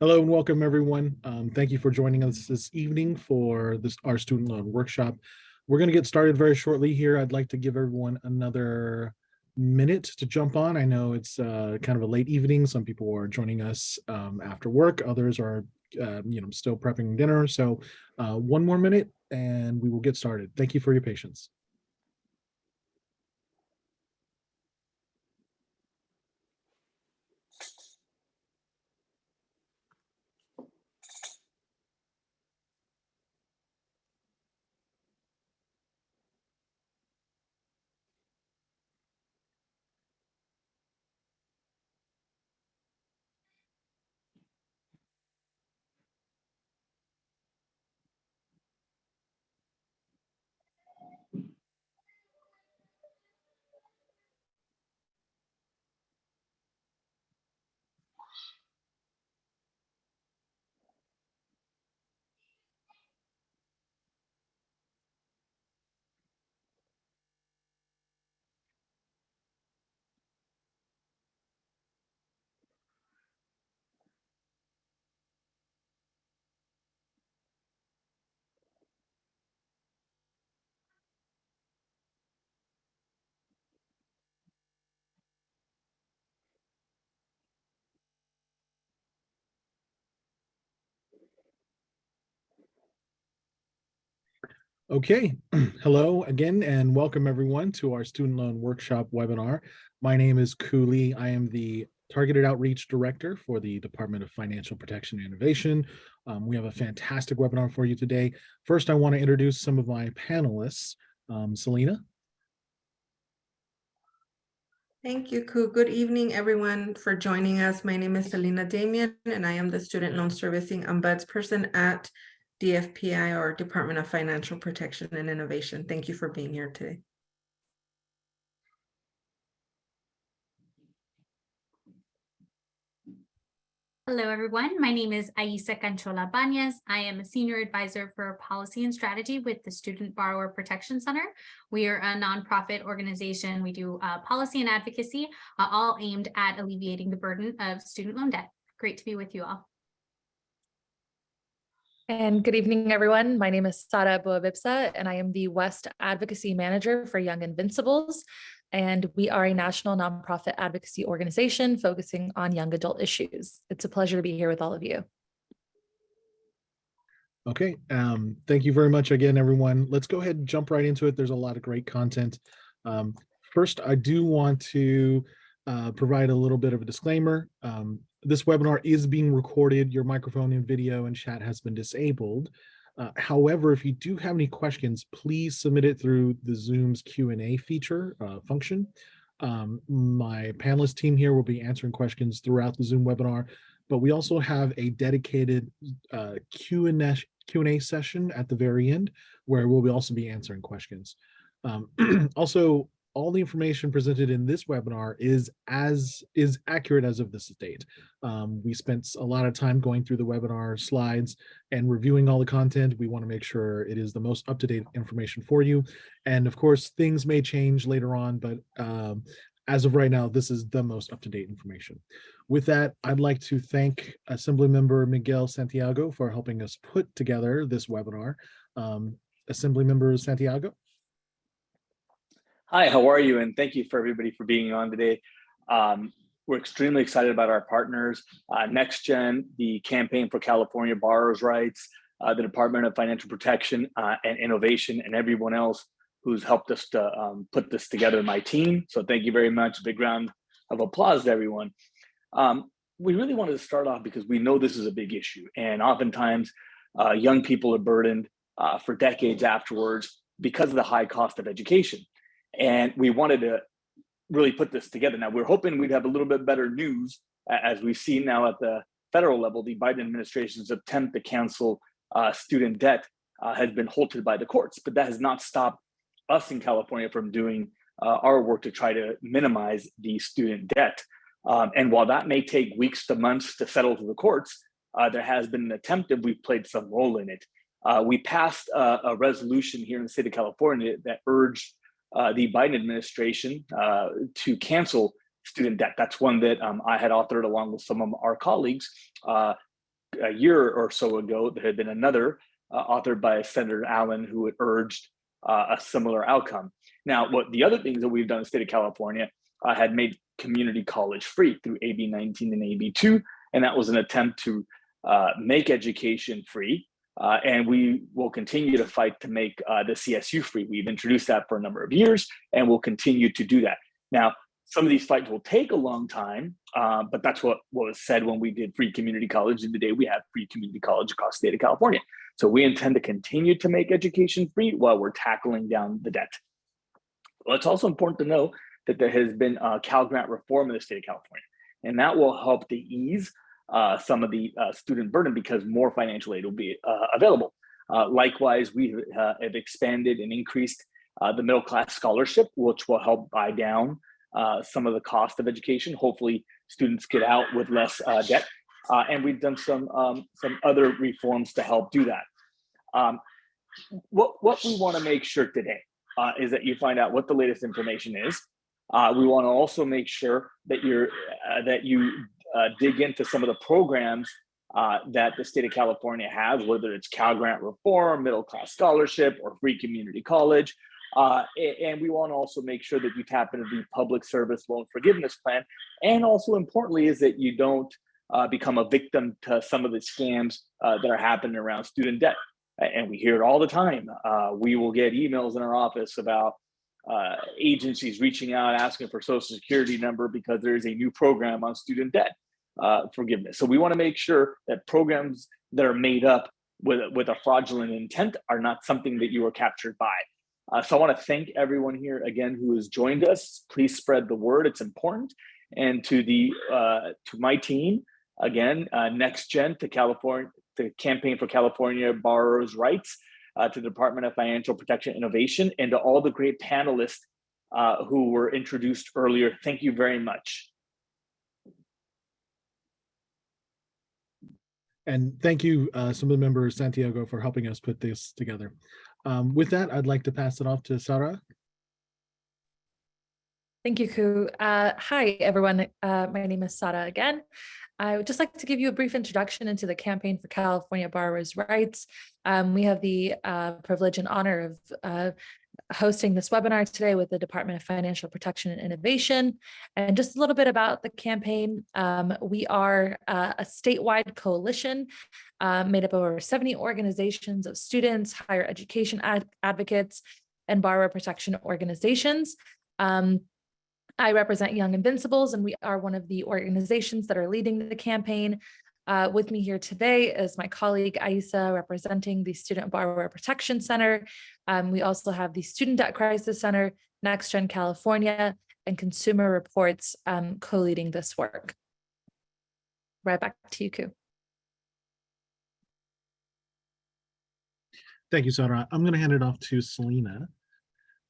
Hello and welcome, everyone. Thank you for joining us this evening for our student loan workshop. We're going to get started very shortly here. I'd like to give everyone another minute to jump on. I know it's kind of a late evening. Some people are joining us after work. Others are, still prepping dinner. So one more minute and we will get started. Thank you for your patience. Okay, hello again and welcome everyone to our student loan workshop webinar. My name is Cooley. I am the Targeted Outreach Director for the Department of Financial Protection and Innovation. We have a fantastic webinar for you today. First, I want to introduce some of my panelists. Selena. Thank you, Ku. Good evening, everyone, for joining us. My name is Selena Damian, and I am the Student Loan Servicing Ombudsperson at DFPI, or Department of Financial Protection and Innovation. Thank you for being here today. Hello, everyone. My name is Aisa Canchola Bañez. I am a Senior Advisor for Policy and Strategy with the Student Borrower Protection Center. We are a nonprofit organization. We do policy and advocacy, all aimed at alleviating the burden of student loan debt. Great to be with you all. And good evening, everyone. My name is Sara Boabipsa, and I am the West Advocacy Manager for Young Invincibles. And we are a national nonprofit advocacy organization focusing on young adult issues. It's a pleasure to be here with all of you. Okay, thank you very much again, everyone. Let's go ahead and jump right into it. There's a lot of great content. First, I do want to provide a little bit of a disclaimer. This webinar is being recorded. Your microphone and video and chat has been disabled. However, if you do have any questions, please submit it through the Zoom's Q&A feature function. My panelist team here will be answering questions throughout the Zoom webinar, but we also have a dedicated Q&A session at the very end where we'll also be answering questions. Also, all the information presented in this webinar is accurate as of this date. We spent a lot of time going through the webinar slides and reviewing all the content. We want to make sure it is the most up-to-date information for you. And of course, things may change later on, but as of right now, this is the most up-to-date information. With that, I'd like to thank Assemblymember Miguel Santiago for helping us put together this webinar. Assemblymember Santiago. Hi, how are you? And thank you for everybody for being on today. We're extremely excited about our partners, NextGen, the Campaign for California Borrowers' Rights, the Department of Financial Protection and Innovation, and everyone else who's helped us to put this together, my team. So thank you very much. A big round of applause to everyone. We really wanted to start off because we know this is a big issue. And oftentimes, young people are burdened for decades afterwards because of the high cost of education. And we wanted to really put this together. Now, we're hoping we'd have a little bit better news as we see now at the federal level. The Biden administration's attempt to cancel student debt has been halted by the courts, but that has not stopped us in California from doing our work to try to minimize the student debt. And while that may take weeks to months to settle to the courts, there has been an attempt and we've played some role in it. We passed a resolution here in the state of California that urged the Biden administration to cancel student debt. That's one that I had authored along with some of our colleagues a year or so ago, there had been another authored by Senator Allen who had urged a similar outcome. Now, what the other things that we've done in the state of California had made community college free through AB 19 and AB 2, and that was an attempt to make education free. And we will continue to fight to make the CSU free. We've introduced that for a number of years, and we'll continue to do that. Now, some of these fights will take a long time, but that's what was said when we did free community college. And today we have free community college across the state of California. So we intend to continue to make education free while we're tackling down the debt. Well, it's also important to know that there has been Cal Grant reform in the state of California, and that will help to ease some of the student burden because more financial aid will be available. Likewise, we have expanded and increased the middle class scholarship, which will help buy down some of the cost of education. Hopefully, students get out with less debt. And we've done some other reforms to help do that. What we want to make sure today is that you find out what the latest information is. We want to also make sure that you dig into some of the programs that the state of California has, whether it's Cal Grant reform, middle class scholarship, or free community college. And we want to also make sure that you tap into the public service loan forgiveness plan. And also importantly is that you don't become a victim to some of the scams that are happening around student debt. And we hear it all the time. We will get emails in our office about agencies reaching out, asking for social security number because there is a new program on student debt forgiveness. So we want to make sure that programs that are made up with a fraudulent intent are not something that you are captured by. So I want to thank everyone here again who has joined us. Please spread the word; it's important. And to my team, again, Next Gen to California, to Campaign for California Borrowers' Rights, to the Department of Financial Protection Innovation, and to all the great panelists who were introduced earlier. Thank you very much. And thank you, Assemblymember Santiago, for helping us put this together. With that, I'd like to pass it off to Sarah. Thank you, Ku. Hi, everyone. My name is Sara again. I would just like to give you a brief introduction into the Campaign for California Borrowers' Rights. We have the privilege and honor of hosting this webinar today with the Department of Financial Protection and Innovation. And just a little bit about the campaign. We are a statewide coalition made up of over 70 organizations of students, higher education advocates, and borrower protection organizations. I represent Young Invincibles, and we are one of the organizations that are leading the campaign. With me here today is my colleague Aisa, representing the Student Borrower Protection Center. We also have the Student Debt Crisis Center, Next Gen California, and Consumer Reports co-leading this work. Right back to you, Ku. Thank you, Sarah. I'm going to hand it off to Selena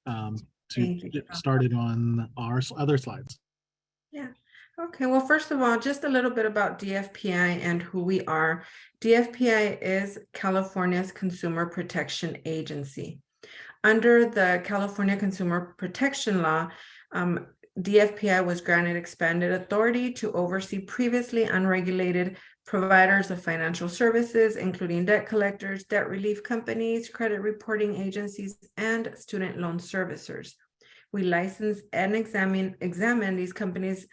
to get started on our other slides. Yeah. Okay, well, first of all, just a little bit about DFPI and who we are. DFPI is California's Consumer Protection Agency. Under the California Consumer Protection Law, DFPI was granted expanded authority to oversee previously unregulated providers of financial services, including debt collectors, debt relief companies, credit reporting agencies, and student loan servicers. We license and examine these companies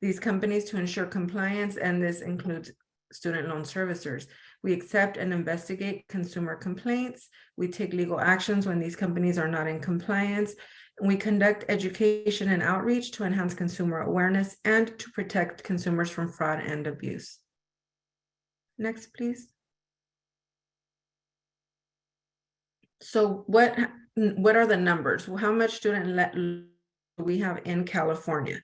to ensure compliance, and this includes student loan servicers. We accept and investigate consumer complaints. We take legal actions when these companies are not in compliance. We conduct education and outreach to enhance consumer awareness and to protect consumers from fraud and abuse. Next, please. So what are the numbers? How much student debt we have in California?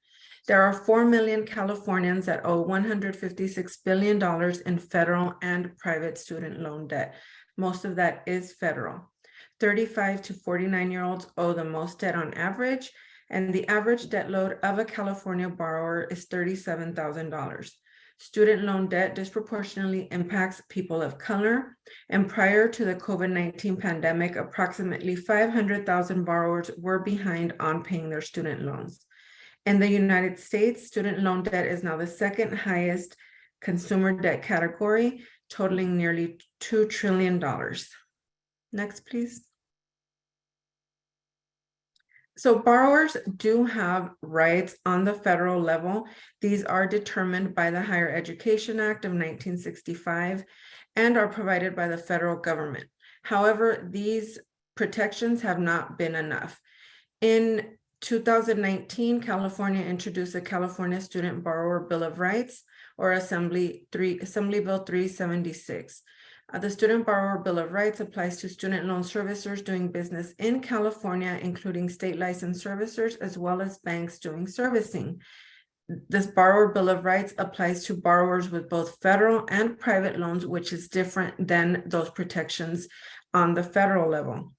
There are 4 million Californians that owe $156 billion in federal and private student loan debt. Most of that is federal. 35 to 49-year-olds owe the most debt on average, and the average debt load of a California borrower is $37,000. Student loan debt disproportionately impacts people of color, and prior to the COVID-19 pandemic, approximately 500,000 borrowers were behind on paying their student loans. In the United States, student loan debt is now the second highest consumer debt category, totaling nearly $2 trillion. Next, please. So borrowers do have rights on the federal level. These are determined by the Higher Education Act of 1965 and are provided by the federal government. However, these protections have not been enough. In 2019, California introduced a California Student Borrower Bill of Rights, or Assembly Bill 376. The Student Borrower Bill of Rights applies to student loan servicers doing business in California, including state licensed servicers, as well as banks doing servicing. This Borrower Bill of Rights applies to borrowers with both federal and private loans, which is different than those protections on the federal level.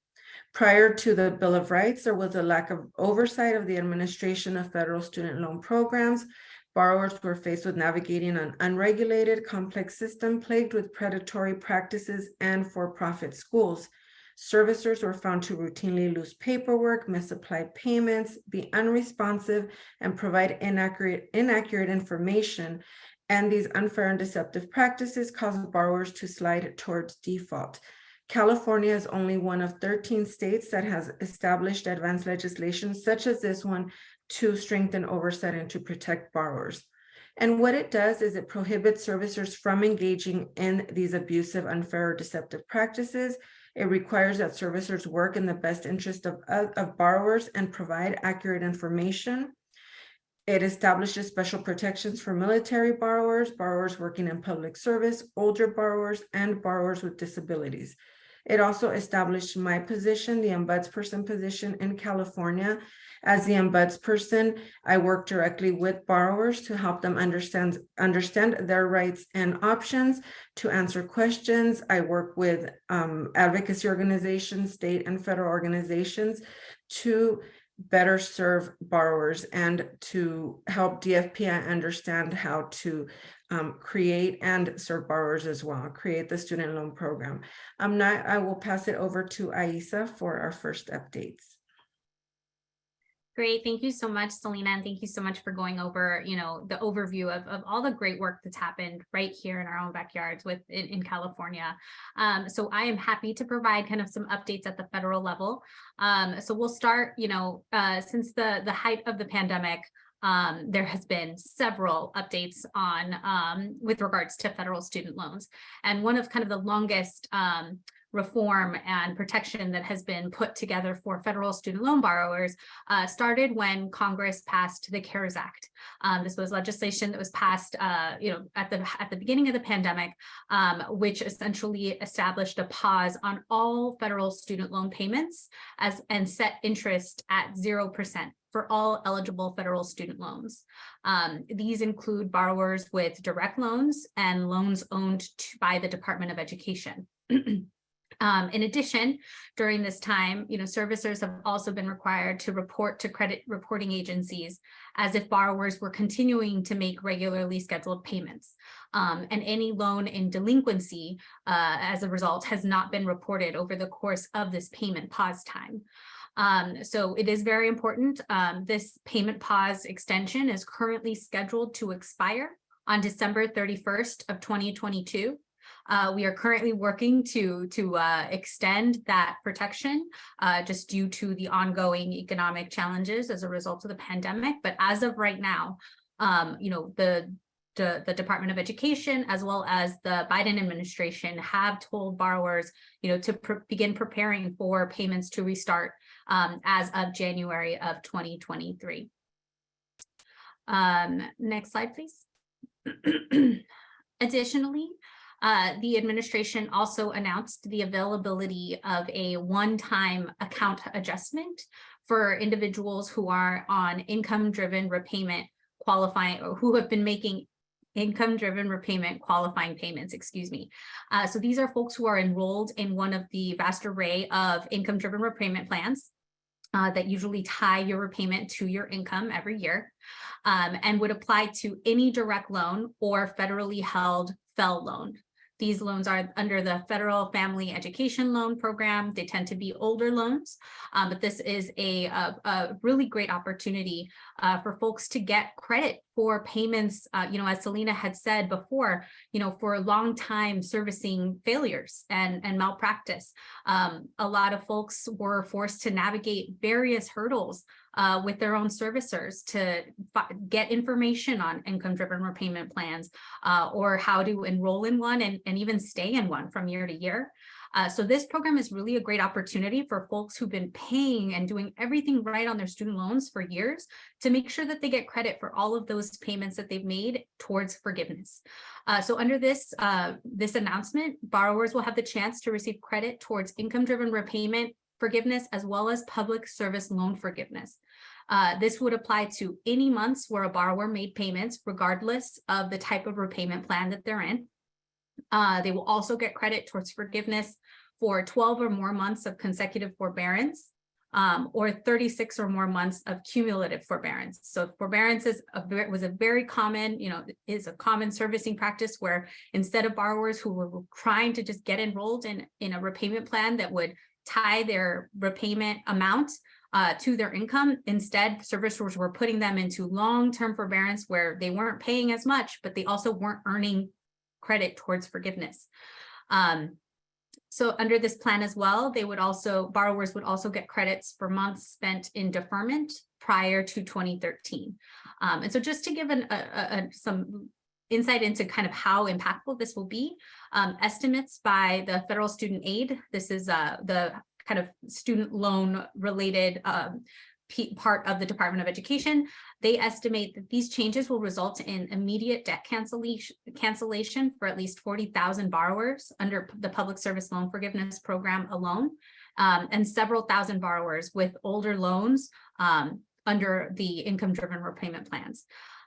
Prior to the Bill of Rights, there was a lack of oversight of the administration of federal student loan programs. Borrowers were faced with navigating an unregulated, complex system plagued with predatory practices and for-profit schools. Servicers were found to routinely lose paperwork, misapply payments, be unresponsive, and provide inaccurate information. And these unfair and deceptive practices caused borrowers to slide towards default. California is only one of 13 states that has established advanced legislation such as this one to strengthen oversight and to protect borrowers. And what it does is it prohibits servicers from engaging in these abusive, unfair, or deceptive practices. It requires that servicers work in the best interest of borrowers and provide accurate information. It establishes special protections for military borrowers, borrowers working in public service, older borrowers, and borrowers with disabilities. It also established my position, the ombudsperson position in California. As the ombudsperson, I work directly with borrowers to help them understand their rights and options, to answer questions. I work with advocacy organizations, state and federal organizations, to better serve borrowers and to help DFPI understand how to create and serve borrowers as well, create the student loan program. Now I will pass it over to Aisa for our first updates. Great. Thank you so much, Selena. And thank you so much for going over, the overview of all the great work that's happened right here in our own backyards in California. So I am happy to provide kind of some updates at the federal level. So we'll start, since the height of the pandemic, there has been several updates on with regards to federal student loans. And one of kind of the longest reform and protection that has been put together for federal student loan borrowers started when Congress passed the CARES Act. This was legislation that was passed, at the beginning of the pandemic, which essentially established a pause on all federal student loan payments and set interest at 0% for all eligible federal student loans. These include borrowers with direct loans and loans owned by the Department of Education. In addition, during this time, servicers have also been required to report to credit reporting agencies as if borrowers were continuing to make regularly scheduled payments. And any loan in delinquency, as a result, has not been reported over the course of this payment pause time. So it is very important. This payment pause extension is currently scheduled to expire on December 31st of 2022. We are currently working to extend that protection just due to the ongoing economic challenges as a result of the pandemic. But as of right now, the Department of Education, as well as the Biden administration, have told borrowers, to begin preparing for payments to restart as of January of 2023. Next slide, please. Additionally, the administration also announced the availability of a one-time account adjustment for individuals who are on income-driven repayment qualifying, or who have been making income-driven repayment qualifying payments, So these are folks who are enrolled in one of the vast array of income-driven repayment plans that usually tie your repayment to your income every year, and would apply to any direct loan or federally held FFEL loan. These loans are under the Federal Family Education Loan Program. They tend to be older loans, but this is a really great opportunity for folks to get credit for payments, as Selena had said before, for a long time servicing failures and malpractice. A lot of folks were forced to navigate various hurdles with their own servicers to get information on income-driven repayment plans or how to enroll in one and even stay in one from year to year. So this program is really a great opportunity for folks who've been paying and doing everything right on their student loans for years to make sure that they get credit for all of those payments that they've made towards forgiveness. So under this announcement, borrowers will have the chance to receive credit towards income-driven repayment forgiveness as well as public service loan forgiveness. This would apply to any months where a borrower made payments regardless of the type of repayment plan that they're in. They will also get credit towards forgiveness for 12 or more months of consecutive forbearance or 36 or more months of cumulative forbearance. So forbearance was a very common, is a common servicing practice where instead of borrowers who were trying to just get enrolled in a repayment plan that would tie their repayment amount to their income, instead servicers were putting them into long-term forbearance where they weren't paying as much, but they also weren't earning credit towards forgiveness. So under this plan as well, borrowers would also get credits for months spent in deferment prior to 2013. And so just to give some insight into kind of how impactful this will be, estimates by the Federal Student Aid, this is the kind of student loan related part of the Department of Education. They estimate that these changes will result in immediate debt cancellation for at least 40,000 borrowers under the Public Service Loan Forgiveness Program alone, and several thousand borrowers with older loans under the income-driven repayment plans.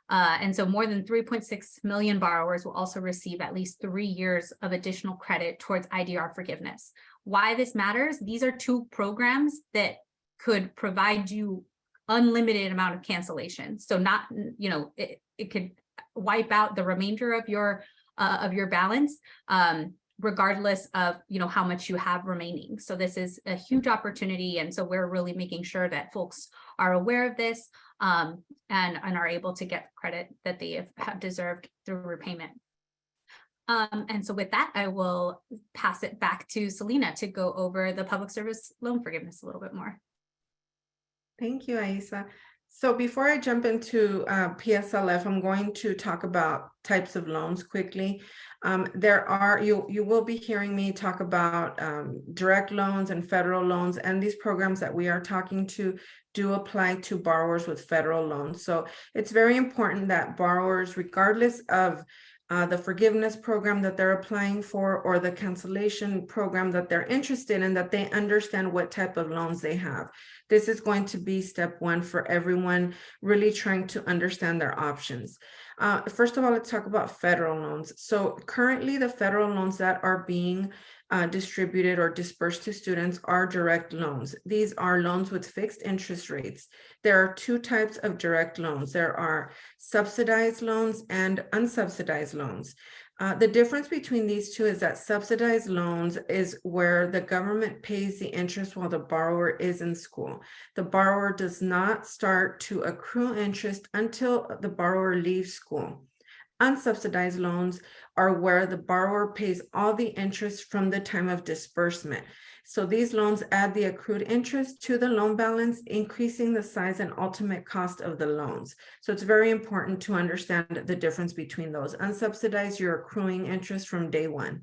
And so more than 3.6 million borrowers will also receive at least 3 years of additional credit towards IDR forgiveness. Why this matters? These are two programs that could provide you unlimited amount of cancellation. So not, it could wipe out the remainder of your balance, regardless of, how much you have remaining. So this is a huge opportunity. And so we're really making sure that folks are aware of this and are able to get credit that they have deserved through repayment. And so with that, I will pass it back to Selena to go over the public service loan forgiveness a little bit more. Thank you, Aisa. So before I jump into PSLF, I'm going to talk about types of loans quickly. You will be hearing me talk about direct loans and federal loans, and these programs that we are talking to do apply to borrowers with federal loans. So it's very important that borrowers, regardless of the forgiveness program that they're applying for or the cancellation program that they're interested in, that they understand what type of loans they have. This is going to be step one for everyone really trying to understand their options. First of all, let's talk about federal loans. So currently the federal loans that are being distributed or dispersed to students are direct loans. These are loans with fixed interest rates. There are two types of direct loans. There are subsidized loans and unsubsidized loans. The difference between these two is that subsidized loans is where the government pays the interest while the borrower is in school. The borrower does not start to accrue interest until the borrower leaves school. Unsubsidized loans are where the borrower pays all the interest from the time of disbursement. So these loans add the accrued interest to the loan balance, increasing the size and ultimate cost of the loans. So it's very important to understand the difference between those. Unsubsidized, you're accruing interest from day one.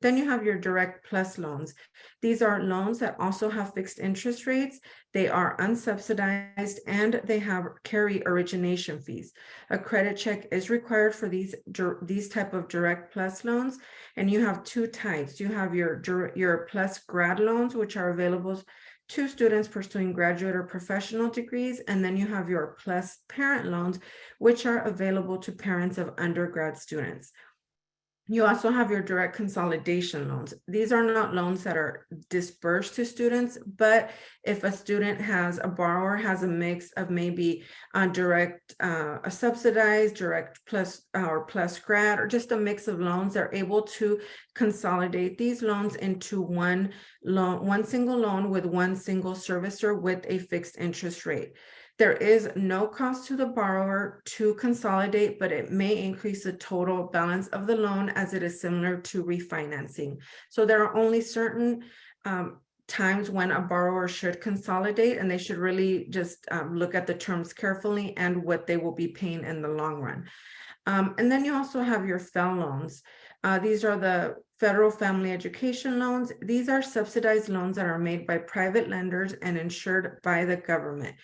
Then you have your direct plus loans. These are loans that also have fixed interest rates. They are unsubsidized and they carry origination fees. A credit check is required for these type of direct plus loans. And you have two types. You have your plus grad loans, which are available to students pursuing graduate or professional degrees. And then you have your plus parent loans, which are available to parents of undergrad students. You also have your direct consolidation loans. These are not loans that are dispersed to students, but if a student has, a borrower has a mix of maybe direct, a subsidized, direct plus or plus grad, or just a mix of loans, they're able to consolidate these loans into one loan, one single loan with one single servicer with a fixed interest rate. There is no cost to the borrower to consolidate, but it may increase the total balance of the loan as it is similar to refinancing. So there are only certain times when a borrower should consolidate, and they should really just look at the terms carefully and what they will be paying in the long run. And then you also have your FFEL loans. These are the federal family education loans. These are subsidized loans that are made by private lenders and insured by the government.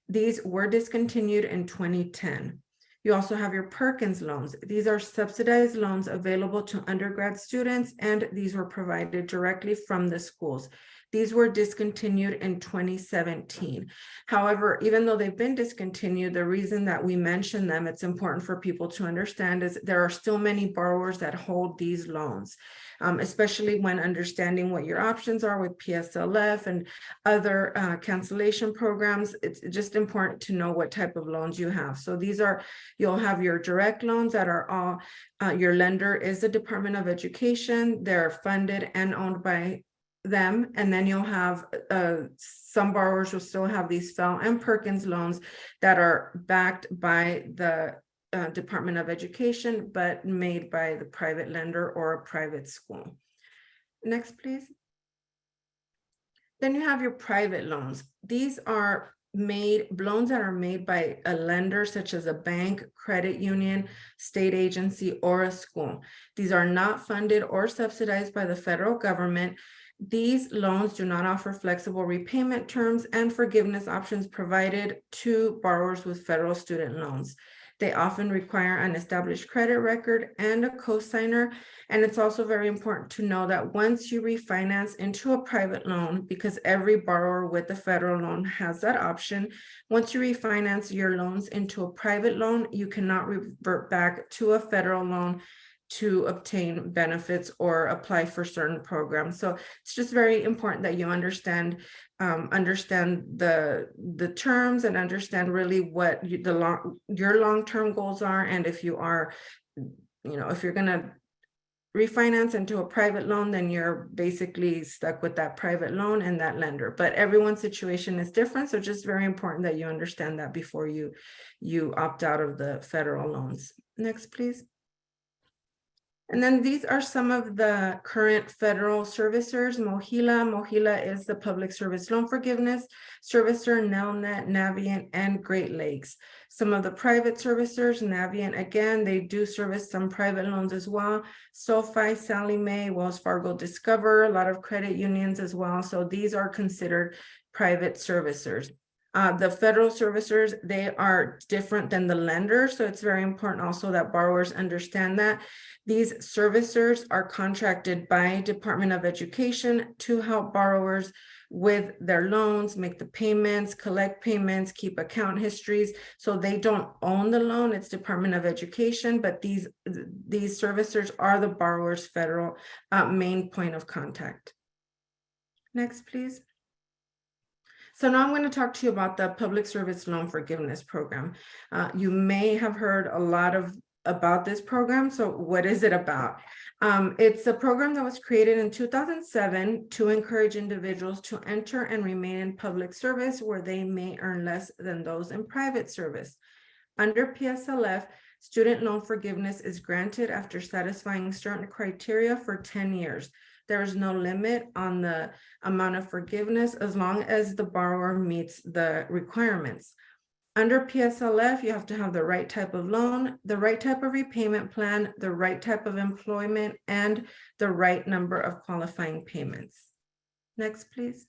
These were discontinued in 2010. You also have your Perkins loans. These are subsidized loans available to undergrad students, and these were provided directly from the schools. These were discontinued in 2017. However, even though they've been discontinued, the reason that we mention them, it's important for people to understand, is there are still many borrowers that hold these loans, especially when understanding what your options are with PSLF and other cancellation programs. It's just important to know what type of loans you have. So these are, you'll have your direct loans that are all, your lender is the Department of Education. They're funded and owned by them, and then you'll have some borrowers will still have these FFEL and Perkins loans that are backed by the Department of Education, but made by the private lender or a private school. Next, please. Then you have your private loans. These are loans that are made by a lender such as a bank, credit union, state agency, or a school. These are not funded or subsidized by the federal government. These loans do not offer flexible repayment terms and forgiveness options provided to borrowers with federal student loans. They often require an established credit record and a cosigner. And it's also very important to know that once you refinance into a private loan, because every borrower with the federal loan has that option, once you refinance your loans into a private loan, you cannot revert back to a federal loan to obtain benefits or apply for certain programs. So it's just very important that you understand the terms and understand really what your long-term goals are. And if you are, if you're going to refinance into a private loan, then you're basically stuck with that private loan and that lender. But everyone's situation is different. So just very important that you understand that before you opt out of the federal loans. Next, please. And then these are some of the current federal servicers. Mohila is the Public Service Loan Forgiveness Servicer, Nelnet, Navient, and Great Lakes. Some of the private servicers, Navient, again, they do service some private loans as well. SoFi, Sallie Mae, Wells Fargo, Discover, a lot of credit unions as well. So these are considered private servicers. The federal servicers, they are different than the lender. So it's very important also that borrowers understand that. These servicers are contracted by Department of Education to help borrowers with their loans, make the payments, collect payments, keep account histories. So they don't own the loan, it's Department of Education, but these servicers are the borrower's federal main point of contact. Next, please. So now I'm going to talk to you about the Public Service Loan Forgiveness Program. You may have heard a lot about this program. So what is it about? It's a program that was created in 2007 to encourage individuals to enter and remain in public service where they may earn less than those in private service. Under PSLF, student loan forgiveness is granted after satisfying certain criteria for 10 years. There is no limit on the amount of forgiveness as long as the borrower meets the requirements. Under PSLF, you have to have the right type of loan, the right type of repayment plan, the right type of employment, and the right number of qualifying payments. Next, please.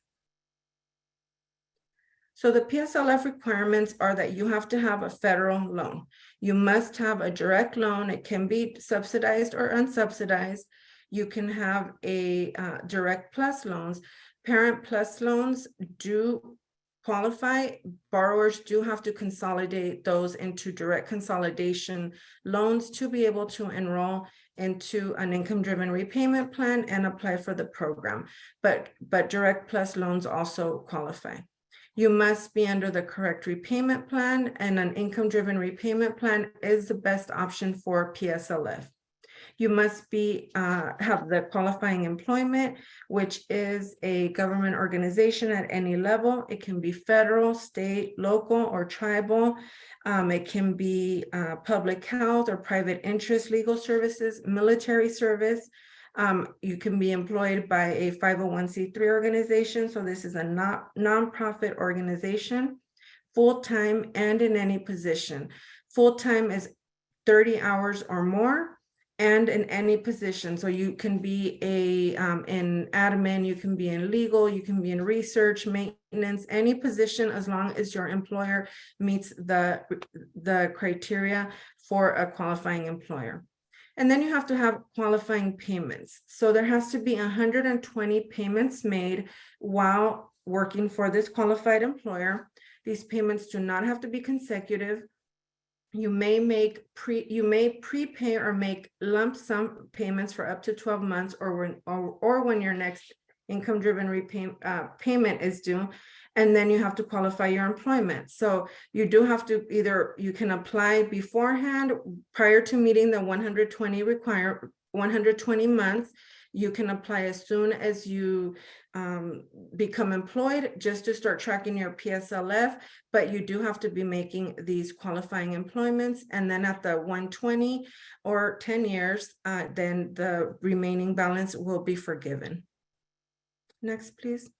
So the PSLF requirements are that you have to have a federal loan. You must have a direct loan. It can be subsidized or unsubsidized. You can have a direct plus loans. Parent plus loans do qualify, borrowers do have to consolidate those into direct consolidation loans to be able to enroll into an income-driven repayment plan and apply for the program. But Direct Plus loans also qualify. You must be under the correct repayment plan, and an income-driven repayment plan is the best option for PSLF. You must be have the qualifying employment, which is a government organization at any level. It can be federal, state, local, or tribal. It can be public health or private interest legal services, military service. You can be employed by a 501c3 organization. So this is a nonprofit organization, full-time and in any position. Full-time is 30 hours or more, and in any position. So you can be in admin, you can be in legal, you can be in research, maintenance, any position, as long as your employer meets the criteria for a qualifying employer. And then you have to have qualifying payments. So there has to be 120 payments made while working for this qualified employer. These payments do not have to be consecutive. You may prepay or make lump sum payments for up to 12 months, or when your next income-driven payment is due, and then you have to qualify your employment. So you do have to you can apply beforehand prior to meeting the 120 months. You can apply as soon as you become employed, just to start tracking your PSLF, but you do have to be making these qualifying employments. And then at the 120 or 10 years, then the remaining balance will be forgiven. Next, please.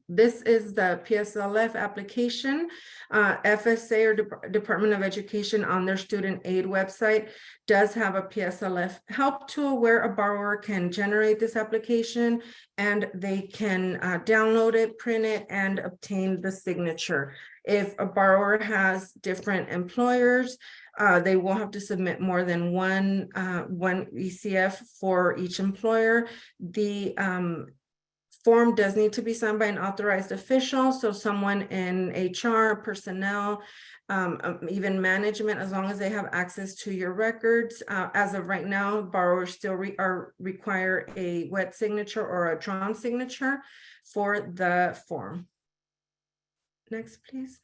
This is the PSLF application. FSA, or Department of Education, on their student aid website does have a PSLF help tool where a borrower can generate this application, and they can download it, print it, and obtain the signature. If a borrower has different employers, they will have to submit more than one ECF for each employer. The form does need to be signed by an authorized official, so someone in HR, personnel, even management, as long as they have access to your records. As of right now, borrowers still require a wet signature or a drawn signature for the form. Next, please.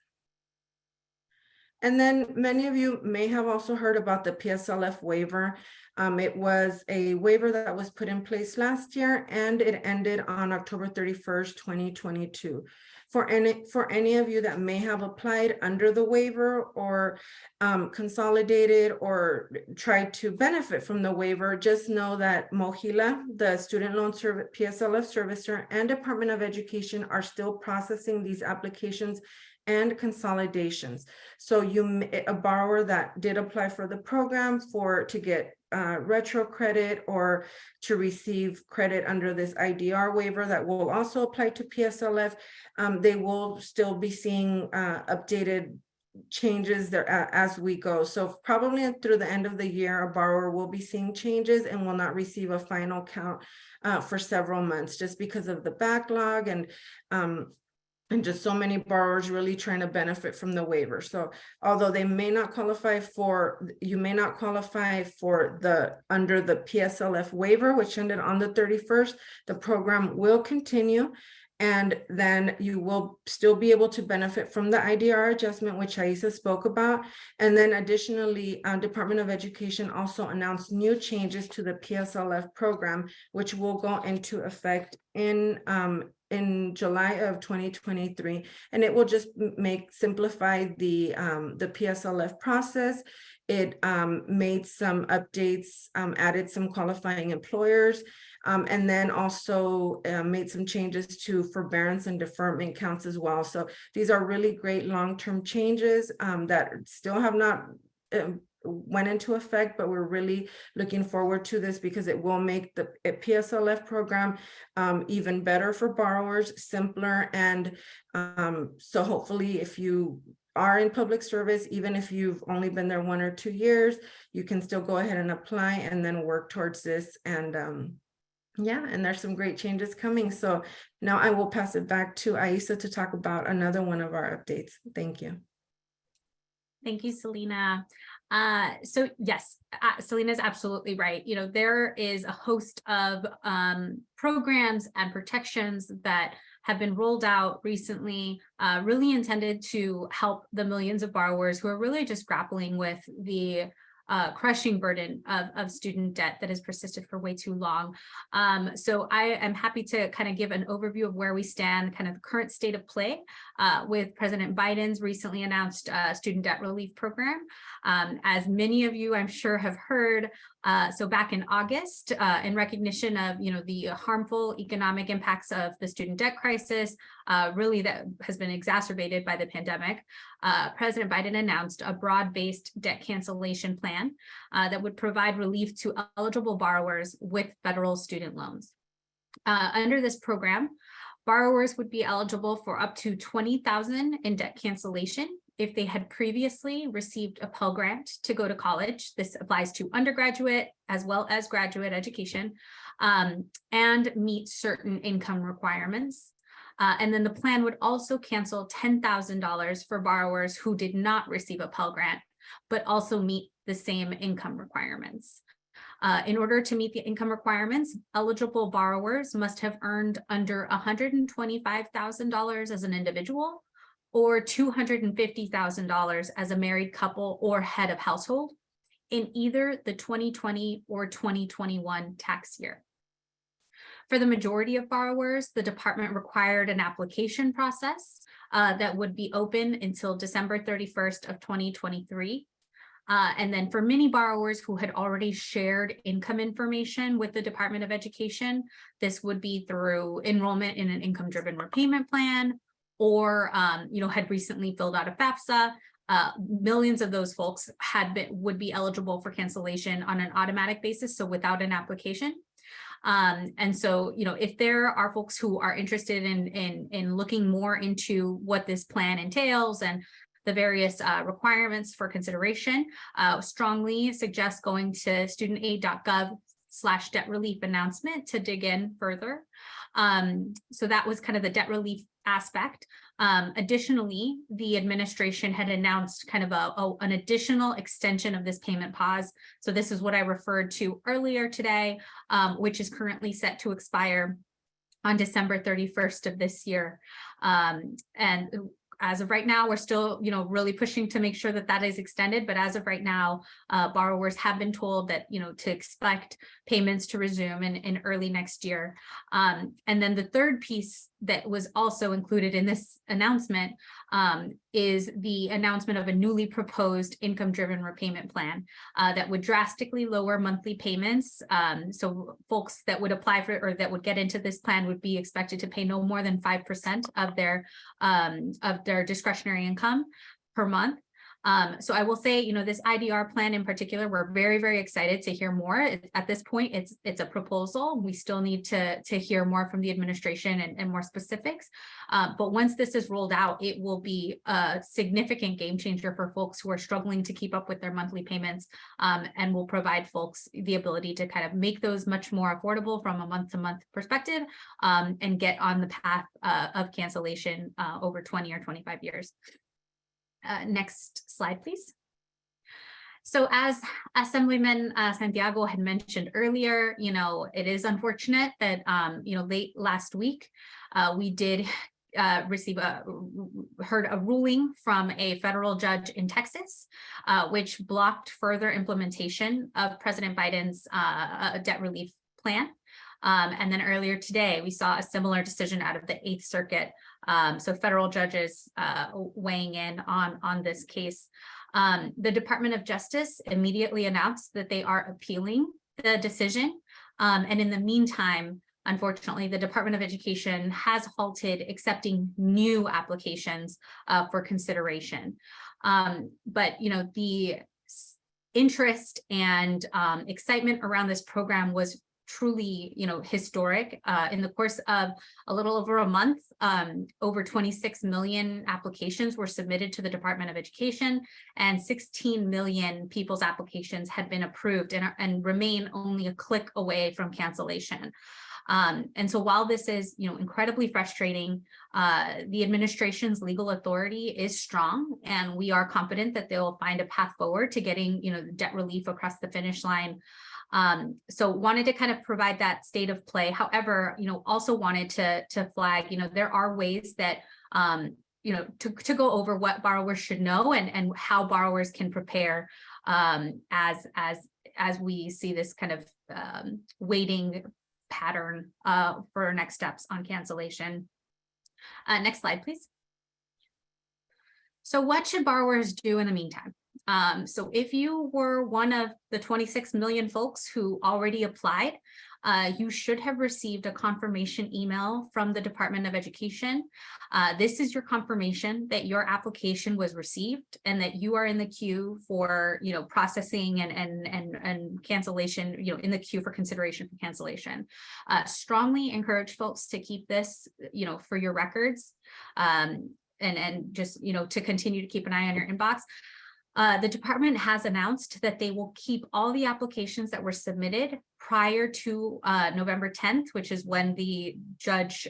And then many of you may have also heard about the PSLF waiver. It was a waiver that was put in place last year, and it ended on October 31st, 2022. For any of you that may have applied under the waiver, or consolidated or tried to benefit from the waiver, just know that MOHILA, the Student Loan PSLF Servicer, and Department of Education are still processing these applications and consolidations. So a borrower that did apply for the program to get retro credit or to receive credit under this IDR waiver that will also apply to PSLF, they will still be seeing updated changes there as we go. So probably through the end of the year, a borrower will be seeing changes and will not receive a final count for several months, just because of the backlog and just so many borrowers really trying to benefit from the waiver. So although they may not qualify you may not qualify for under the PSLF waiver, which ended on the 31st, the program will continue. And then you will still be able to benefit from the IDR adjustment, which Aisa spoke about. And then additionally, Department of Education also announced new changes to the PSLF program, which will go into effect in July of 2023. And it will just simplify the PSLF process. It made some updates, added some qualifying employers, and then also made some changes to forbearance and deferment counts as well. So these are really great long-term changes that still have not went into effect, but we're really looking forward to this because it will make the PSLF program even better for borrowers, simpler. And so hopefully if you are in public service, even if you've only been there 1 or 2 years, you can still go ahead and apply and then work towards this and Yeah, and there's some great changes coming. So now I will pass it back to Aisa to talk about another one of our updates. Thank you. Thank you, Selena. So yes, Selena's absolutely right. You know, there is a host of programs and protections that have been rolled out recently, really intended to help the millions of borrowers who are really just grappling with the crushing burden of student debt that has persisted for way too long. So I am happy to kind of give an overview of where we stand, kind of the current state of play with President Biden's recently announced student debt relief program. As many of you, I'm sure, have heard, so back in August, in recognition of the harmful economic impacts of the student debt crisis, really that has been exacerbated by the pandemic, President Biden announced a broad-based debt cancellation plan that would provide relief to eligible borrowers with federal student loans. Under this program, borrowers would be eligible for up to $20,000 in debt cancellation if they had previously received a Pell Grant to go to college. This applies to undergraduate as well as graduate education, and meet certain income requirements. And then the plan would also cancel $10,000 for borrowers who did not receive a Pell Grant, but also meet the same income requirements. In order to meet the income requirements, eligible borrowers must have earned under $125,000 as an individual or $250,000 as a married couple or head of household in either the 2020 or 2021 tax year. For the majority of borrowers, the department required an application process that would be open until December 31st of 2023. And then for many borrowers who had already shared income information with the Department of Education, this would be through enrollment in an income-driven repayment plan, or had recently filled out a FAFSA. Millions of those folks would be eligible for cancellation on an automatic basis, so without an application. And so, if there are folks who are interested in looking more into what this plan entails and the various requirements for consideration, strongly suggest going to studentaid.gov/debt relief announcement to dig in further. So that was kind of the debt relief aspect. Additionally, the administration had announced kind of an additional extension of this payment pause. So this is what I referred to earlier today, which is currently set to expire on December 31st of this year. And as of right now, we're still, really pushing to make sure that that is extended. But as of right now, borrowers have been told that, to expect payments to resume in early next year. And then the third piece that was also included in this announcement is the announcement of a newly proposed income-driven repayment plan that would drastically lower monthly payments. So folks that would apply for or that would get into this plan would be expected to pay no more than 5% of their discretionary income per month. So I will say, this IDR plan in particular, we're very, very excited to hear more. At this point, it's a proposal. We still need to hear more from the administration and more specifics. But once this is rolled out, it will be a significant game changer for folks who are struggling to keep up with their monthly payments, and will provide folks the ability to kind of make those much more affordable from a month-to-month perspective, and get on the path of cancellation over 20 or 25 years. Next slide, please. So as Assemblyman Santiago had mentioned earlier, it is unfortunate that, late last week, we did heard a ruling from a federal judge in Texas, which blocked further implementation of President Biden's debt relief plan. And then earlier today, we saw a similar decision out of the 8th Circuit. So federal judges weighing in on this case. The Department of Justice immediately announced that they are appealing the decision. And in the meantime, unfortunately, the Department of Education has halted accepting new applications for consideration. But, the interest and excitement around this program was truly, historic. In the course of a little over a month, over 26 million applications were submitted to the Department of Education, and 16 million people's applications had been approved and remain only a click away from cancellation. And so while this is, incredibly frustrating, the administration's legal authority is strong, and we are confident that they will find a path forward to getting, the debt relief across the finish line. So wanted to kind of provide that state of play. However, also wanted to flag, there are ways that, to go over what borrowers should know and how borrowers can prepare as we see this kind of waiting pattern for next steps on cancellation. Next slide, please. So what should borrowers do in the meantime? So if you were one of the 26 million folks who already applied, you should have received a confirmation email from the Department of Education. This is your confirmation that your application was received and that you are in the queue for, processing and cancellation, in the queue for consideration for cancellation. Strongly encourage folks to keep this, for your records, and just, to continue to keep an eye on your inbox. The department has announced that they will keep all the applications that were submitted prior to November 10th, which is when the judge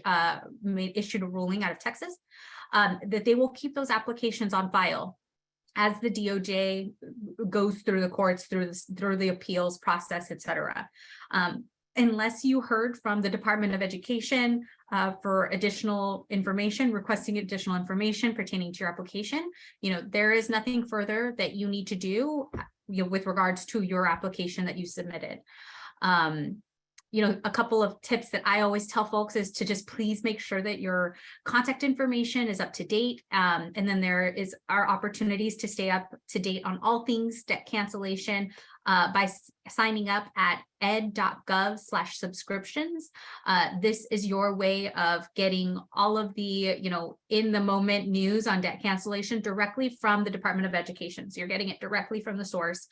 issued a ruling out of Texas, that they will keep those applications on file as the DOJ goes through the courts, through the appeals process, et cetera. Unless you heard from the Department of Education for additional information, requesting additional information pertaining to your application, there is nothing further that you need to do, with regards to your application that you submitted. A couple of tips that I always tell folks is to just please make sure that your contact information is up to date. And then there are opportunities to stay up to date on all things debt cancellation by signing up at ed.gov/subscriptions. This is your way of getting all of the, in the moment news on debt cancellation directly from the Department of Education. So you're getting it directly from the source.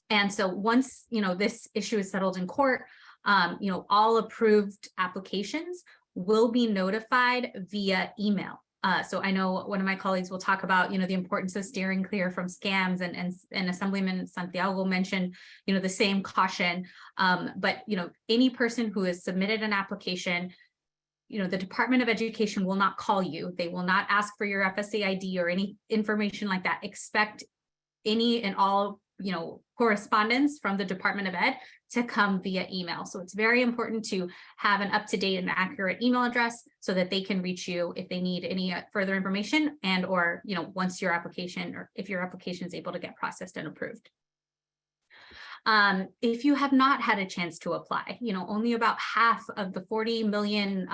And so once, this issue is settled in court, all approved applications will be notified via email. So I know one of my colleagues will talk about, the importance of steering clear from scams, and Assemblyman Santiago mentioned, the same caution. But, any person who has submitted an application, the Department of Education will not call you. They will not ask for your FSA ID or any information like that. Expect any and all, correspondence from the Department of Ed to come via email. So it's very important to have an up-to-date and accurate email address so that they can reach you if they need any further information, and or, once your application, or if your application is able to get processed and approved. If you have not had a chance to apply, only about half of the 40 million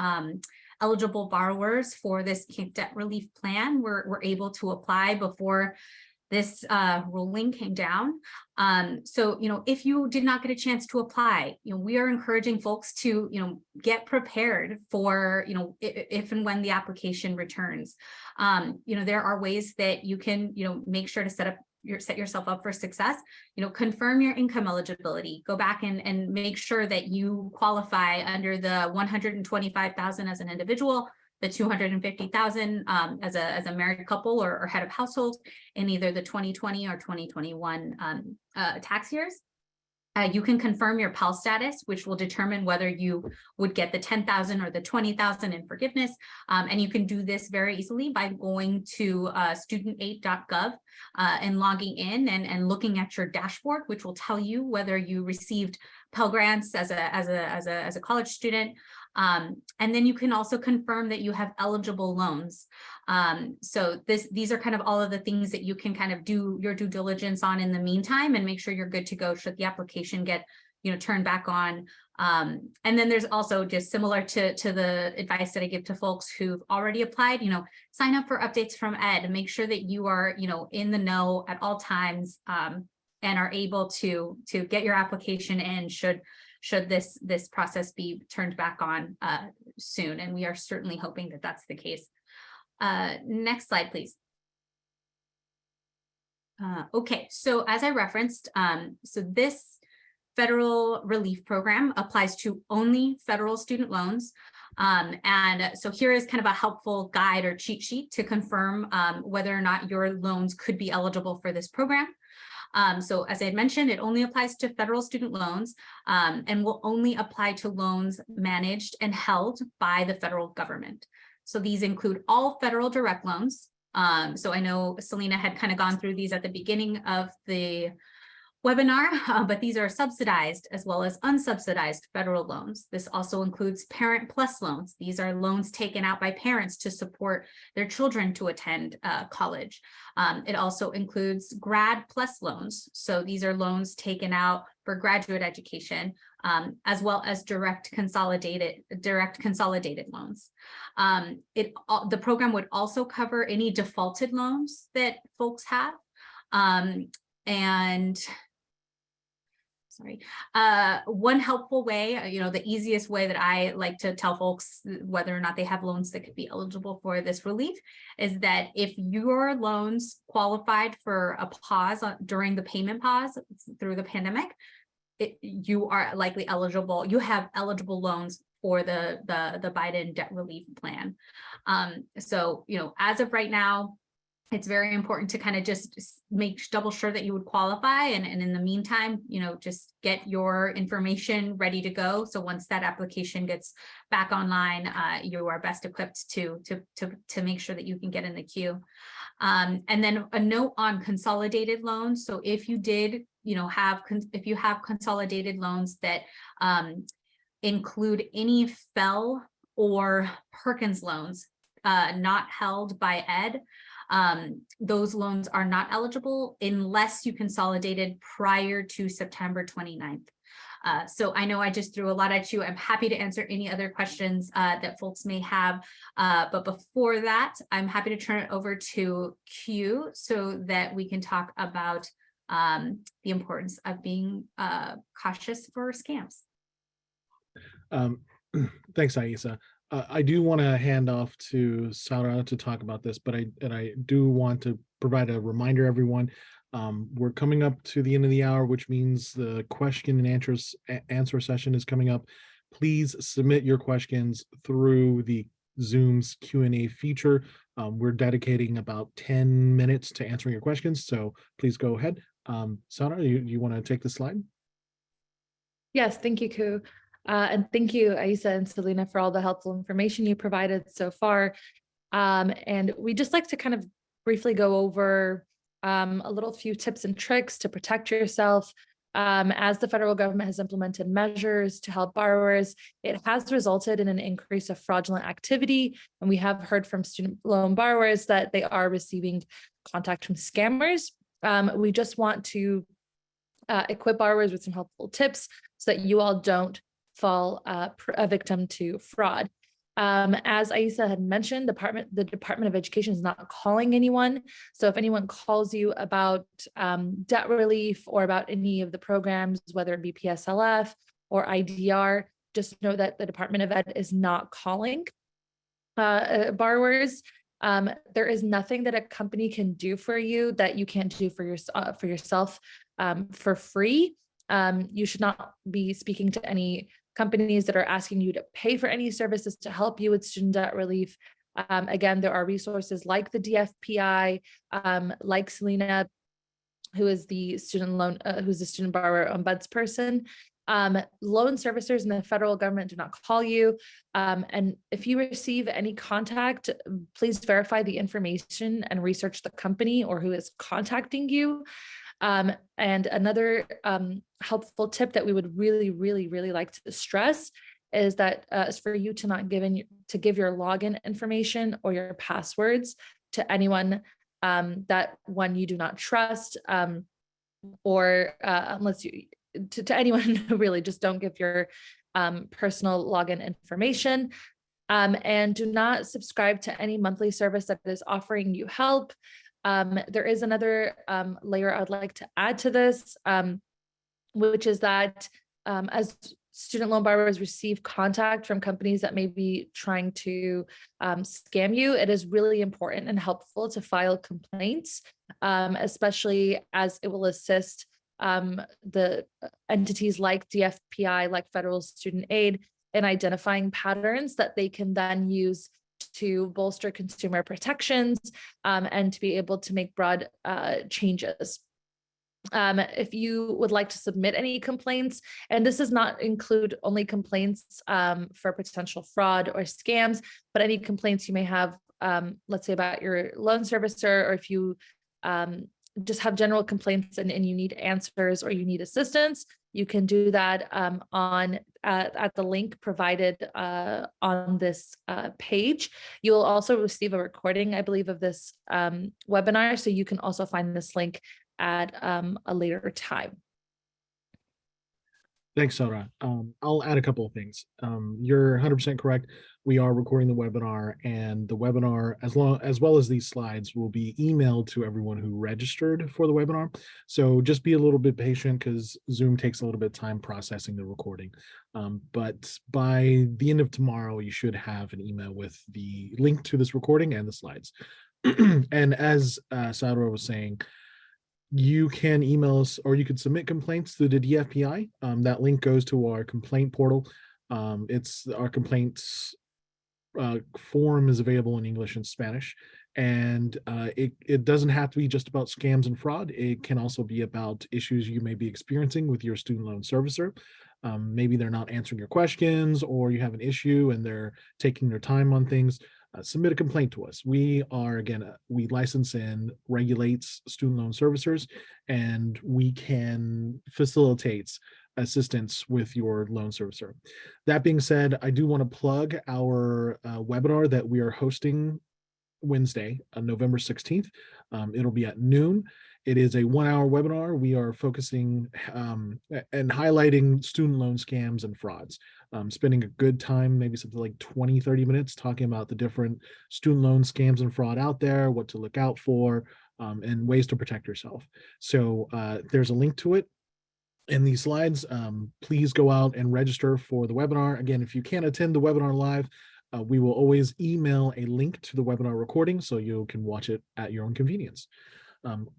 eligible borrowers for this debt relief plan were able to apply before this ruling came down. So, if you did not get a chance to apply, we are encouraging folks to, get prepared for, if and when the application returns. There are ways that you can, make sure to set yourself up for success. Confirm your income eligibility. Go back and make sure that you qualify under the 125,000 as an individual, the 250,000 as a married couple or head of household in either the 2020 or 2021 tax years. You can confirm your PAL status, which will determine whether you would get the 10,000 or the 20,000 in forgiveness. And you can do this very easily by going to student8.gov and logging in and looking at your dashboard, which will tell you whether you received Pell Grants as a college student. And then you can also confirm that you have eligible loans. So these are kind of all of the things that you can kind of do your due diligence on in the meantime and make sure you're good to go should the application get, turned back on. And then there's also, just similar to the advice that I give to folks who've already applied, sign up for updates from Ed and make sure that you are, in the know at all times, and are able to get your application in should this process be turned back on soon. And we are certainly hoping that that's the case. Next slide, please. Okay, so as I referenced, so this federal relief program applies to only federal student loans. And so here is kind of a helpful guide or cheat sheet to confirm whether or not your loans could be eligible for this program. So as I had mentioned, it only applies to federal student loans and will only apply to loans managed and held by the federal government. So these include all federal direct loans. So I know Selena had kind of gone through these at the beginning of the webinar, but these are subsidized as well as unsubsidized federal loans. This also includes Parent Plus loans. These are loans taken out by parents to support their children to attend college. It also includes Grad Plus loans. So these are loans taken out for graduate education, as well as direct consolidated loans. The program would also cover any defaulted loans that folks have. One helpful way, the easiest way that I like to tell folks whether or not they have loans that could be eligible for this relief is that if your loans qualified for a pause during the payment pause through the pandemic, you are likely eligible. You have eligible loans for the Biden debt relief plan. So, as of right now, it's very important to kind of just double sure that you would qualify. And in the meantime, just get your information ready to go. So once that application gets back online, you are best equipped to make sure that you can get in the queue. And then a note on consolidated loans. So if you did, if you have consolidated loans that include any FEL or Perkins loans not held by Ed, those loans are not eligible unless you consolidated prior to September 29th. So I know I just threw a lot at you. I'm happy to answer any other questions that folks may have. But before that, I'm happy to turn it over to Q so that we can talk about the importance of being cautious for scams. Thanks, Aisa. I do want to hand off to Sarah to talk about this, but I do want to provide a reminder, everyone. We're coming up to the end of the hour, which means the question and answer session is coming up. Please submit your questions through the Zoom's Q&A feature. We're dedicating about 10 minutes to answering your questions, so please go ahead. Sarah, you want to take the slide? Yes, thank you, Ku. And thank you, Aisa and Selena, for all the helpful information you provided so far. And we just like to kind of briefly go over a few tips and tricks to protect yourself. As the federal government has implemented measures to help borrowers, it has resulted in an increase of fraudulent activity. And we have heard from student loan borrowers that they are receiving contact from scammers. We just want to equip borrowers with some helpful tips so that you all don't fall a victim to fraud. As Aisa had mentioned, the Department of Education is not calling anyone. So if anyone calls you about debt relief or about any of the programs, whether it be PSLF or IDR, just know that the Department of Ed is not calling borrowers. There is nothing that a company can do for you that you can't do for yourself for free. You should not be speaking to any companies that are asking you to pay for any services to help you with student debt relief. Again, there are resources like the DFPI, like Selena, who is the student borrower ombudsperson. Loan servicers in the federal government do not call you. And if you receive any contact, please verify the information and research the company or who is contacting you. And another helpful tip that we would really, really, really like to stress is that is for you to not give your login information or your passwords to anyone that you do not trust, or unless you to anyone who really just don't give your personal login information. And do not subscribe to any monthly service that is offering you help. There is another layer I would like to add to this, which is that as student loan borrowers receive contact from companies that may be trying to scam you, it is really important and helpful to file complaints, especially as it will assist the entities like DFPI, like Federal Student Aid, in identifying patterns that they can then use to bolster consumer protections and to be able to make broad changes. If you would like to submit any complaints, and this does not include only complaints for potential fraud or scams, but any complaints you may have, let's say about your loan servicer, or if you just have general complaints and you need answers or you need assistance, you can do that at the link provided on this page. You'll also receive a recording, I believe, of this webinar, so you can also find this link at a later time. Thanks, Sarah. I'll add a couple of things. You're 100% correct. We are recording the webinar, and the webinar, as well as these slides, will be emailed to everyone who registered for the webinar. So just be a little bit patient, because Zoom takes a little bit of time processing the recording. But by the end of tomorrow, you should have an email with the link to this recording and the slides. And as Sarah was saying, you can email us, or you could submit complaints through the DFPI. That link goes to our complaint portal. It's our complaints form is available in English and Spanish. And it doesn't have to be just about scams and fraud. It can also be about issues you may be experiencing with your student loan servicer. Maybe they're not answering your questions, or you have an issue and they're taking their time on things. Submit a complaint to us. We are, again, we license and regulate student loan servicers, and we can facilitate assistance with your loan servicer. That being said, I do want to plug our webinar that we are hosting Wednesday, on November 16th. It'll be at noon. It is a 1-hour webinar. We are focusing and highlighting student loan scams and frauds. Spending a good time, maybe something like 20-30 minutes, talking about the different student loan scams and fraud out there, what to look out for, and ways to protect yourself. So there's a link to it in these slides. Please go out and register for the webinar. Again, if you can't attend the webinar live, we will always email a link to the webinar recording so you can watch it at your own convenience.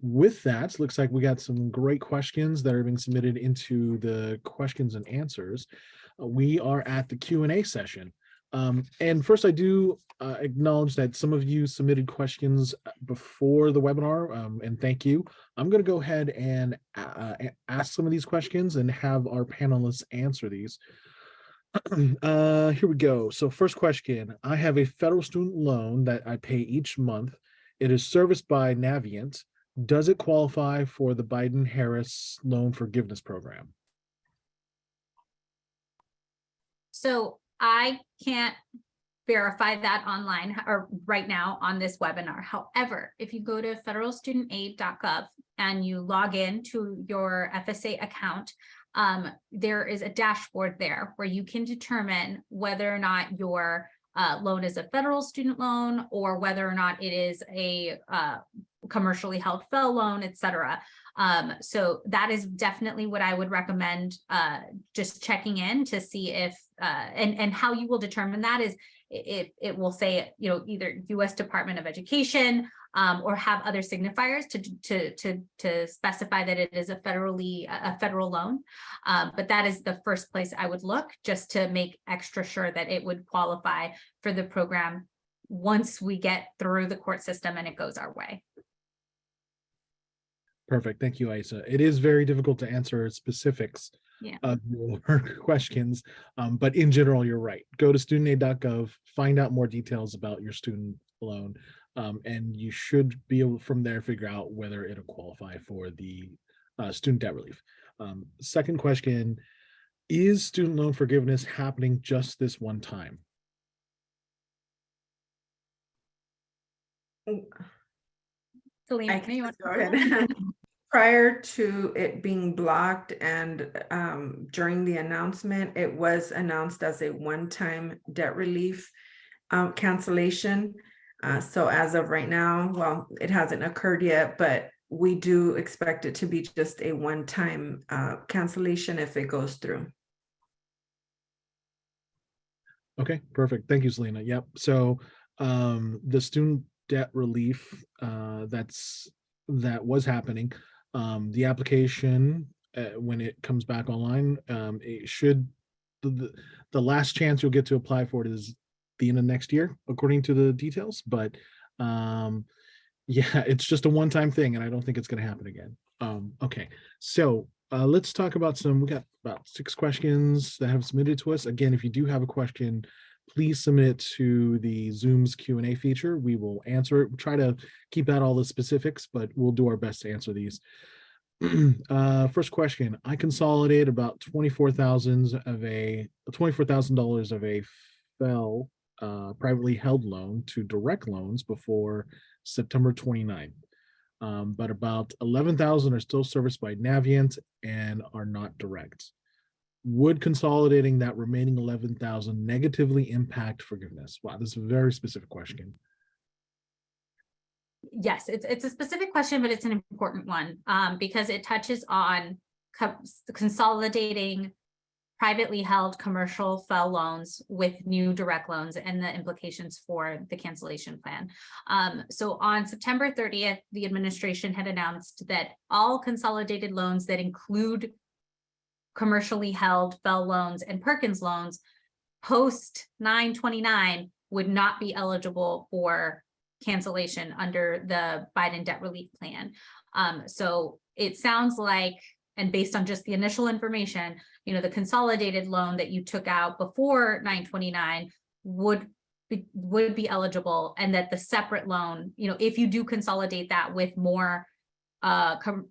With that, looks like we got some great questions that are being submitted into the questions and answers. We are at the Q&A session. And first, I do acknowledge that some of you submitted questions before the webinar, and thank you. I'm going to go ahead and ask some of these questions and have our panelists answer these. Here we go. So first question, I have a federal student loan that I pay each month. It is serviced by Navient. Does it qualify for the Biden-Harris loan forgiveness program? So I can't verify that online or right now on this webinar. However, if you go to federalstudentaid.gov and you log in to your FSA account, there is a dashboard there where you can determine whether or not your loan is a federal student loan or whether or not it is a commercially held FFEL loan, etc. So that is definitely what I would recommend, just checking in to see if and how you will determine that is it will say, you know, either U.S. Department of Education or have other signifiers to specify that it is a federal loan. But that is the first place I would look, just to make extra sure that it would qualify for the program once we get through the court system and it goes our way. Perfect. Thank you, Aisa. It is very difficult to answer specifics of your questions, but in general, you're right. Go to studentaid.gov, find out more details about your student loan, and you should be able from there figure out whether it'll qualify for the student debt relief. Second question, is student loan forgiveness happening just this one time? Selena, I can you want go ahead. Prior to it being blocked and during the announcement, it was announced as a one-time debt relief cancellation. So as of right now, well, it hasn't occurred yet, but we do expect it to be just a one-time cancellation if it goes through. Okay, perfect. Thank you, Selena. Yep. So the student debt relief that was happening, the application when it comes back online. It should, the last chance you'll get to apply for it is the end of next year, according to the details. But yeah, it's just a one-time thing, and I don't think it's going to happen again. Okay, so let's talk about we got about 6 questions that have submitted to us. Again, if you do have a question, please submit it to the Zoom's Q&A feature. We will answer it. We'll try to keep out all the specifics, but we'll do our best to answer these. First question: I consolidate about $24,000 of a FEL privately held loan to direct loans before September 29th. But about 11,000 are still serviced by Navient and are not direct. Would consolidating that remaining 11,000 negatively impact forgiveness? Wow, this is a very specific question. Yes, it's a specific question, but it's an important one because it touches on consolidating privately held commercial FEL loans with new direct loans and the implications for the cancellation plan. So on September 30th, the administration had announced that all consolidated loans that include commercially held FEL loans and Perkins loans post 9/29 would not be eligible for cancellation under the Biden debt relief plan. So it sounds like, and based on just the initial information, the consolidated loan that you took out before 9/29 would be eligible, and that the separate loan, if you do consolidate that with more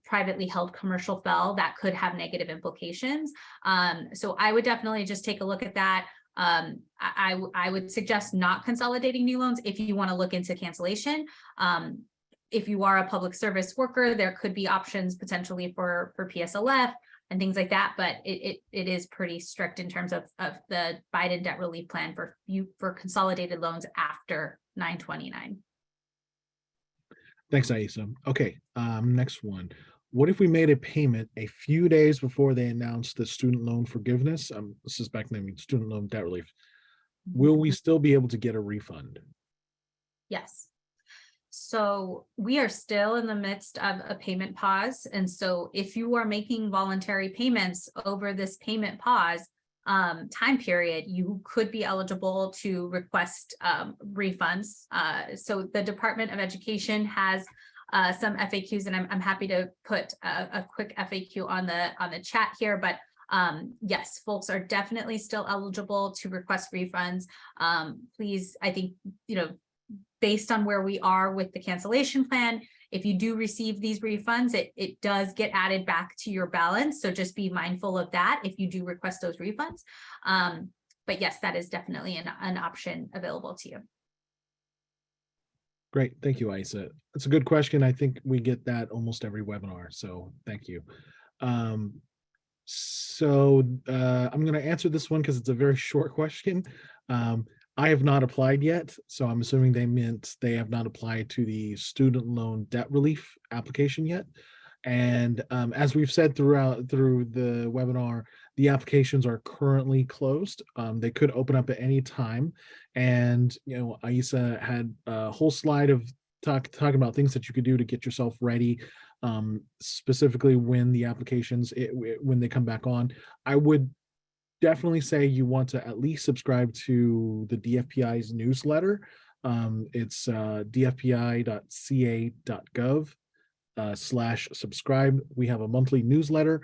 privately held commercial FEL, that could have negative implications. So I would definitely just take a look at that. I would suggest not consolidating new loans if you want to look into cancellation. If you are a public service worker, there could be options potentially for PSLF and things like that, but it is pretty strict in terms of the Biden debt relief plan for consolidated loans after 9/29. Thanks, Aisa. Okay, next one. What if we made a payment a few days before they announced the student loan forgiveness? This is back then, student loan debt relief. Will we still be able to get a refund? Yes. So we are still in the midst of a payment pause. And so if you are making voluntary payments over this payment pause time period, you could be eligible to request refunds. So the Department of Education has some FAQs, and I'm happy to put a quick FAQ on the chat here, but yes, folks are definitely still eligible to request refunds. Please, I think, based on where we are with the cancellation plan, if you do receive these refunds, it does get added back to your balance. So just be mindful of that if you do request those refunds. But yes, that is definitely an option available to you. Great. Thank you, Aisa. That's a good question. I think we get that almost every webinar. So thank you. I'm going to answer this one because it's a very short question. I have not applied yet, so I'm assuming they meant they have not applied to the student loan debt relief application yet. And as we've said through the webinar, the applications are currently closed. They could open up at any time. And Aisa had a whole slide of talking about things that you could do to get yourself ready, specifically when the applications when they come back on. I would definitely say you want to at least subscribe to the DFPI's newsletter. It's dfpi.ca.gov/subscribe. We have a monthly newsletter.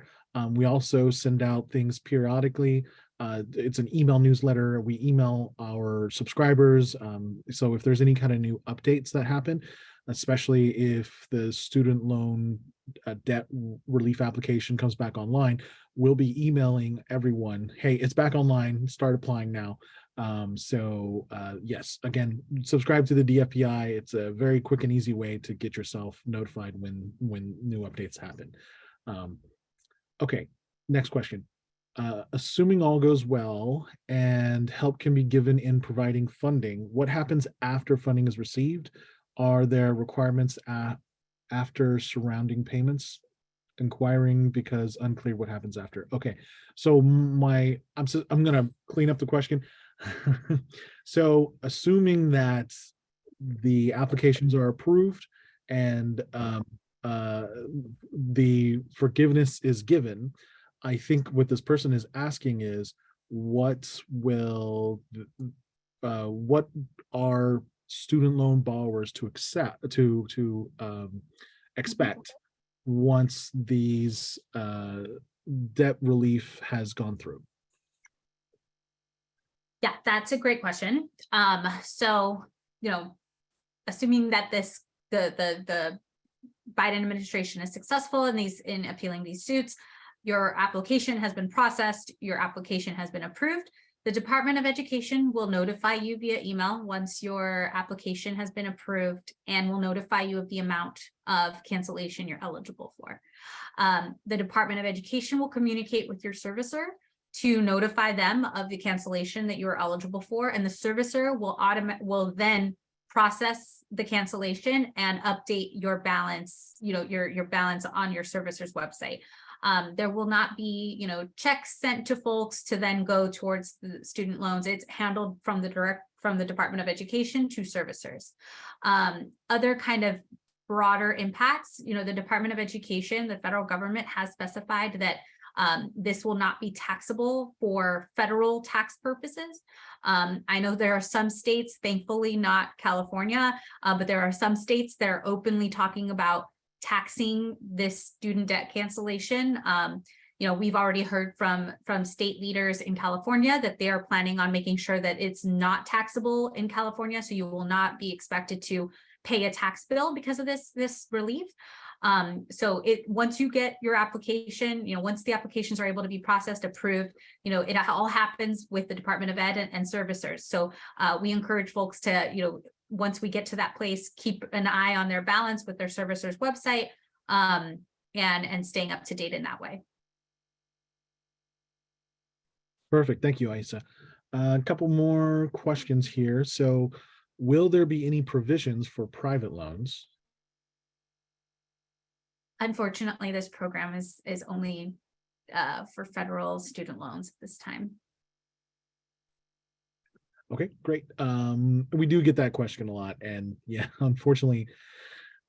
We also send out things periodically. It's an email newsletter. We email our subscribers. So if there's any kind of new updates that happen, especially if the student loan debt relief application comes back online, we'll be emailing everyone, hey, it's back online, start applying now. Yes, again, subscribe to the DFPI. It's a very quick and easy way to get yourself notified when new updates happen. Okay, next question. Assuming all goes well and help can be given in providing funding, what happens after funding is received? Are there requirements after surrounding payments? Inquiring because unclear what happens after. Okay, so I'm gonna clean up the question. So assuming that the applications are approved and the forgiveness is given. I think what this person is asking is, what are student loan borrowers to expect once these debt relief has gone through? Yeah, that's a great question. So, assuming that the Biden administration is successful in appealing these suits, your application has been processed, your application has been approved. The Department of Education will notify you via email once your application has been approved, and will notify you of the amount of cancellation you're eligible for. The Department of Education will communicate with your servicer to notify them of the cancellation that you are eligible for, and the servicer will then process the cancellation and update your balance, your balance on your servicer's website. There will not be, checks sent to folks to then go towards the student loans. It's handled from the Department of Education to servicers. Other kind of broader impacts, the Department of Education, the federal government has specified that this will not be taxable for federal tax purposes. I know there are some states, thankfully not California, but there are some states that are openly talking about taxing this student debt cancellation. We've already heard from state leaders in California that they are planning on making sure that it's not taxable in California. So you will not be expected to pay a tax bill because of this relief. So once you get your application, once the applications are able to be processed, approved, it all happens with the Department of Ed and servicers. So we encourage folks to, once we get to that place, keep an eye on their balance with their servicer's website, and staying up to date in that way. Perfect. Thank you, Aisa. A couple more questions here. So, will there be any provisions for private loans? Unfortunately, this program is only for federal student loans at this time. Okay, great. We do get that question a lot, and yeah, unfortunately,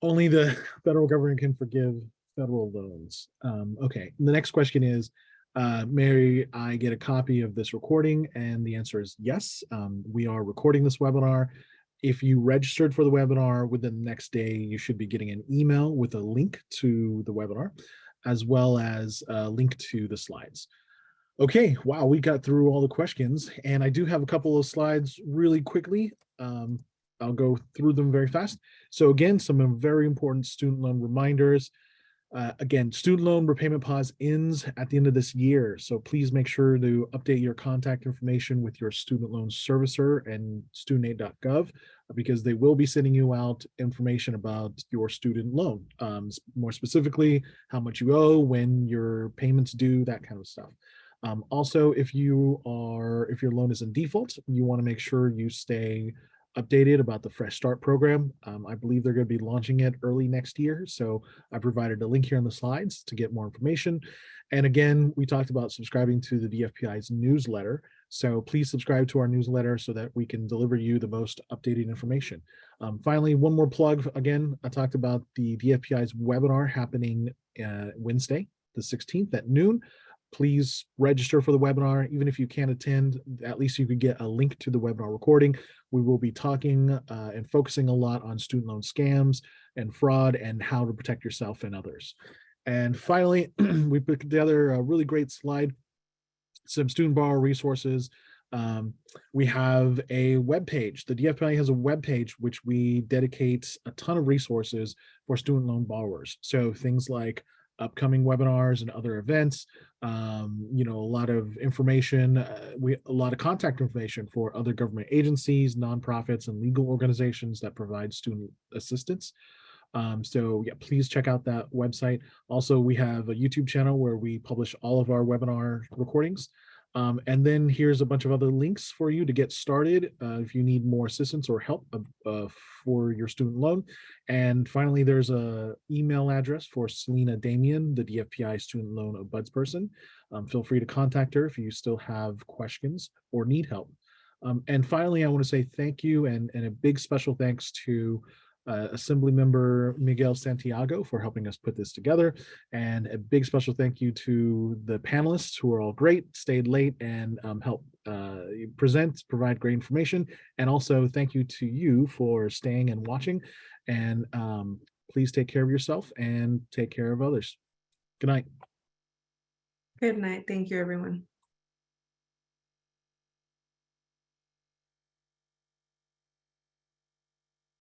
only the federal government can forgive federal loans. Okay, the next question is, may I get a copy of this recording? And the answer is yes. We are recording this webinar. If you registered for the webinar, within the next day, you should be getting an email with a link to the webinar, as well as a link to the slides. Okay, wow, we got through all the questions, and I do have a couple of slides really quickly. I'll go through them very fast. So again, some very important student loan reminders. Again, student loan repayment pause ends at the end of this year. So please make sure to update your contact information with your student loan servicer and studentaid.gov, because they will be sending you out information about your student loan. More specifically, how much you owe, when your payments due, that kind of stuff. Also, if your loan is in default, you want to make sure you stay updated about the Fresh Start program. I believe they're going to be launching it early next year. So I provided a link here in the slides to get more information. And again, we talked about subscribing to the DFPI's newsletter. So please subscribe to our newsletter so that we can deliver you the most updated information. Finally, one more plug. Again, I talked about the DFPI's webinar happening Wednesday, the 16th at noon. Please register for the webinar. Even if you can't attend, at least you could get a link to the webinar recording. We will be talking and focusing a lot on student loan scams and fraud and how to protect yourself and others. And finally, we put together a really great slide, some student borrower resources. We have a web page. The DFPI has a web page which we dedicate a ton of resources for student loan borrowers. So things like upcoming webinars and other events, a lot of information, a lot of contact information for other government agencies, nonprofits, and legal organizations that provide student assistance. So yeah, please check out that website. Also, we have a YouTube channel where we publish all of our webinar recordings. And then here's a bunch of other links for you to get started if you need more assistance or help for your student loan. And finally, there's a email address for Selena Damian, the DFPI student loan ombudsperson. Feel free to contact her if you still have questions or need help. And finally, I want to say thank you and a big special thanks to Assemblymember Miguel Santiago for helping us put this together. And a big special thank you to the panelists who are all great, stayed late and helped provide great information. And also thank you to you for staying and watching. And please take care of yourself and take care of others. Good night. Good night. Thank you, everyone.